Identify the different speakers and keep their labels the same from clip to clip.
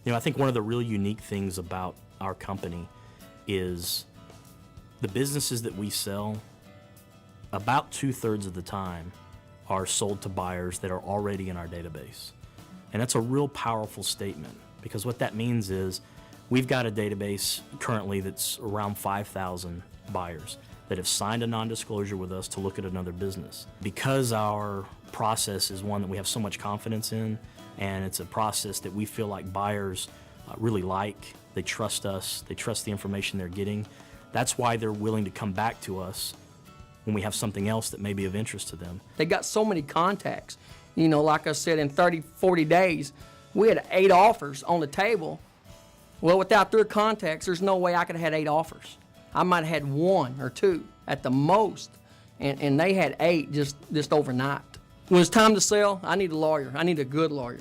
Speaker 1: I think one of the really unique things about our company is the businesses that we sell, about 2/3 of the time, are sold to buyers that are already in our database. And that's a real powerful statement, because what that means is we've got a database currently that's around 5,000 buyers that have signed a non-disclosure with us to look at another business. Because our process is one that we have so much confidence in, and it's a process that we feel like buyers really like, they trust us, they trust the information they're getting, that's why they're willing to come back to us when we have something else that may be of interest to them.
Speaker 2: They got so many contacts. Like I said, in 30, 40 days, we had 8 offers on the table. Well, without their contacts, there's no way I could have had 8 offers. I might have had 1 or 2 at the most, and they had 8 just overnight. When it's time to sell, I need a lawyer. I need a good lawyer.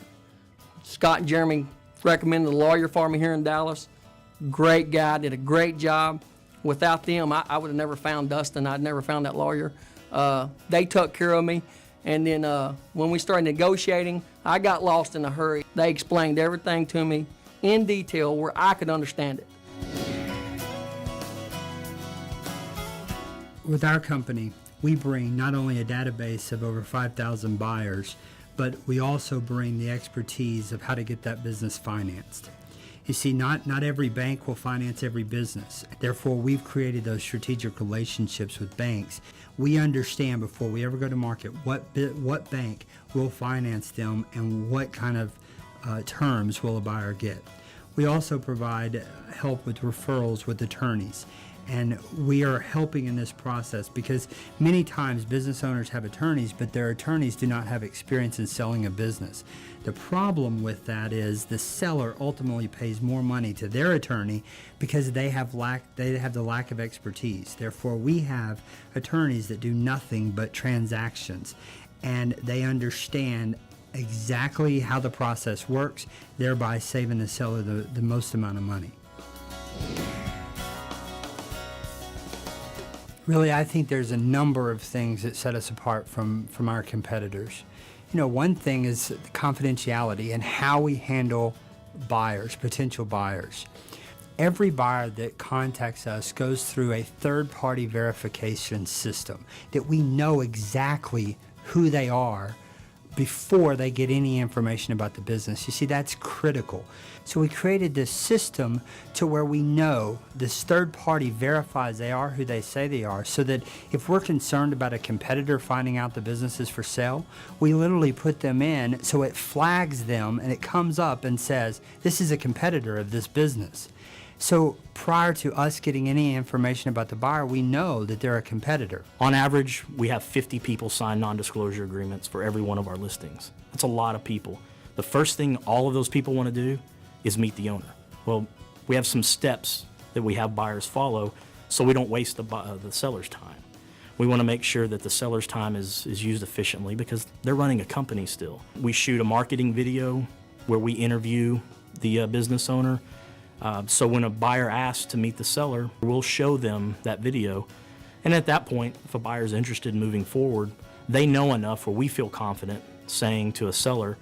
Speaker 2: Scott and Jeremy recommended a lawyer for me here in Dallas. Great guy, did a great job. Without them, I would have never found Dustin. I'd never found that lawyer. They took care of me. And then when we started negotiating, I got lost in a hurry. They explained everything to me in detail where I could understand it.
Speaker 3: With our company, we bring not only a database of over 5,000 buyers, but we also bring the expertise of how to get that business financed. You see, not every bank will finance every business. Therefore, we've created those strategic relationships with banks. We understand before we ever go to market what bank will finance them and what kind of terms will a buyer get. We also provide help with referrals with attorneys. And we are helping in this process because many times business owners have attorneys, but their attorneys do not have experience in selling a business. The problem with that is the seller ultimately pays more money to their attorney because they have the lack of expertise. Therefore, we have attorneys that do nothing but transactions, and they understand exactly how the process works, thereby saving the seller the most amount of money. Really, I think there's a number of things that set us apart from our competitors. One thing is confidentiality and how we handle buyers, potential buyers. Every buyer that contacts us goes through a third-party verification system that we know exactly who they are before they get any information about the business. You see, that's critical. So we created this system to where we know this third party verifies they are who they say they are, so that if we're concerned about a competitor finding out the business is for sale, we literally put them in so it flags them and it comes up and says, this is a competitor of this business. So prior to us getting any information about the buyer, we know that they're a competitor.
Speaker 1: On average, we have 50 people sign non-disclosure agreements for every one of our listings. That's a lot of people. The first thing all of those people want to do is meet the owner. Well, we have some steps that we have buyers follow so we don't waste the seller's time. We want to make sure that the seller's time is used efficiently because they're running a company still. We shoot a marketing video where we interview the business owner. So when a buyer asks to meet the seller, we'll show them that video. And at that point, if a buyer's interested in moving forward, they know enough where we feel confident saying to a seller,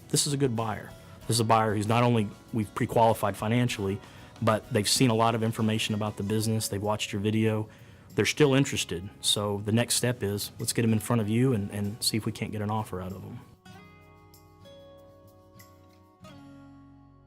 Speaker 1: this is a good buyer. This is a buyer who's not only we've pre-qualified financially, but they've seen a lot of information about the business, they've watched your video, they're still interested. So the next step is let's get them in front of you and see if we can't get an offer out of them.